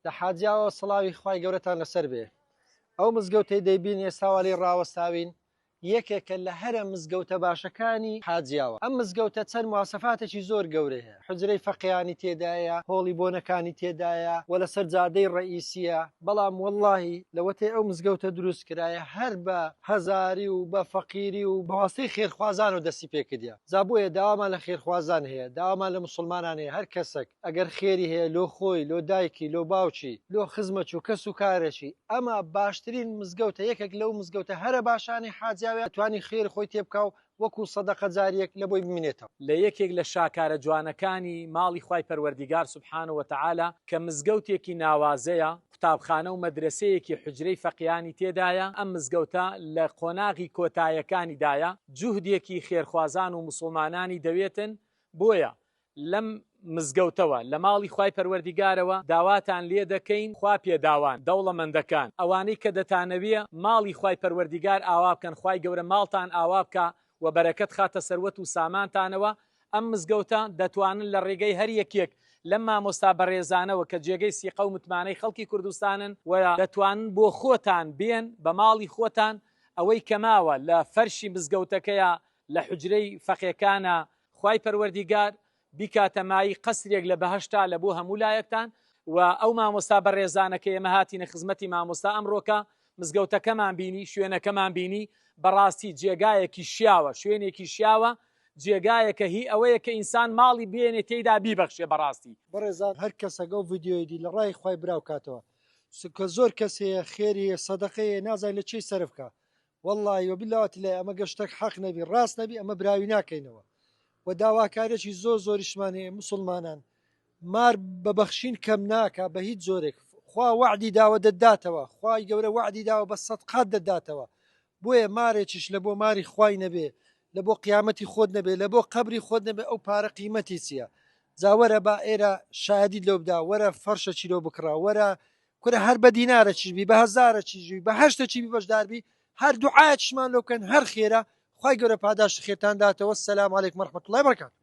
لە حاجیاوە سڵاوی خوای گەورەتان لەسەر بێ. ئەو مزگەوتەی دەیبین ئێستاوالی ڕاوەستاوین یەکێکە لە هەرە مزگەوتە باشەکانی حاجیاوە. ئەم مزگەوتە چەند مواسەفاتێکی زۆر گەورەیە. حجرەی فەقیانی تێدایە، هۆڵی بۆنەکانی تێدایە و لەسەر جادەی ڕئیسیە. بەڵام وەڵڵاهی لەوەتێ ئەو مزگەوتە دروست کرایە هەر بە هەزاری و بە فەقیری و بەواستەی خێرخوازان و دەستی پێکردیا. جابۆیە داوامان لە خێرخوازان هەیە، داوامان لە موسڵمانان هەیە. هەر کەسێک ئەگەر خێری هەیە لۆ خۆی، لۆ دایکی، لۆ باوکی، لۆ خزمەت و کەس و کارێکی، ئەمە باشترین مزگەوتە، یەکێک لەو مزگەوتە هەرە باشانی حاجیاوێ توانی خێر خۆی تێبکە و وەکو سەدەقە جاریەک لە بۆی بمێنێتەوە. لە یەکێک لە شاکارە جوانەکانی ماڵی خوای پەروەردیگار سوبحانەهو وتەعالا کە مزگەوتێکی ناوازەیە، قوتابخانە و مەدرسەیەکی حجرەی فەقیانی تێدایە، ئەم مزگەوتە لە قۆناغی کۆتاییەکانیدایە جوهدێکی خێرخوازان و موسڵمانانی دەوێتن. بۆیە لەم مزگەوتەوە لە ماڵی خوای پەروەردیگارەوە داواتان لێ دەکەین خوا پێداوان دەوڵەمەندەکان ئەوانەی کە دەتانەویە ماڵی خوای پەروەردیگار ئاوا بکەن، خوای گەورە ماڵتان ئاوا بکە و بەرەکەت خاتە سەروەت و سامانتانەوە. ئەم مزگەوتە دەتوانن لە ڕێگەی هەر یەکێک لەم مامۆستا بەڕێزانەوە کە جێگەی سیقە و متمانەی خەڵکی کوردستانن و دەتوانن بۆ خۆتان بێن بە ماڵی خۆتان ئەوەی کەماوە لە فەرشی مزگەوتەکەیە لە حجرەی فەقیەکانە خوای پەروەردیگار بیکاتەمایی قەسرێک لە بەهەشتا لە بۆ هەموو لایەکتان. و ئەو مامۆستا بەڕێزانەکە ئێمە هاتینە خزمەتی مامۆستا ئەمڕۆکە مزگەوتەکەمان بینی، شوێنەکەمان بینی، بەڕاستی جێگایەکی شیاوە، شوێنێکی شیاوە، جێگایەکە هی ئەوەیە کە ئینسان ماڵی بێنێ تێیدا بیبەخشێ. بەڕاستی بەڕێزان هەر کەسەگە و ڤیدیۆی دی لە ڕای خوای براو کاتەوە کە زۆر کەسەیە خێری سەدەقەیە نازای لە چی سەرف بکە. وەڵڵاهی وەبیلاوەتی لای ئەمە گەشتێک حەق نەبی، ڕاست نەبی، ئەمە براوی ناکەینەوە. و داواکارێکی زۆریشمان هەیە موسڵمانان مار بەبەخشین کەم ناکە بە هیچ زۆرێک. خوا وعدی داوە دەداتەوە، خوای گەورە وعدی داوە بە سەدقات دەداتەوە. بۆیە مارێکیش لە بۆ ماری خوای نەبێ، لە بۆ قیامەتی خۆت نەبێ، لە بۆ قەبری خۆت نەبێ، ئەو پارە قیمەتی چییە؟ جاوەرە با ئێرە شایدی لەو بدا، وەرە فەرشە چیرۆ بکڕا، وەرە کورە هەر بە دینارە چیژبی، بە هەزارە چیژبی، بە هەشتە چیبی بەشداربی، هەر دوعایەتشمان لۆ بکەن، هەر خێرە. خوای گەورە پاداش خێرتان داتەوە. السلام عەلەیکوم وەرەحمەتوڵڵاهی وبەرەکاتوه.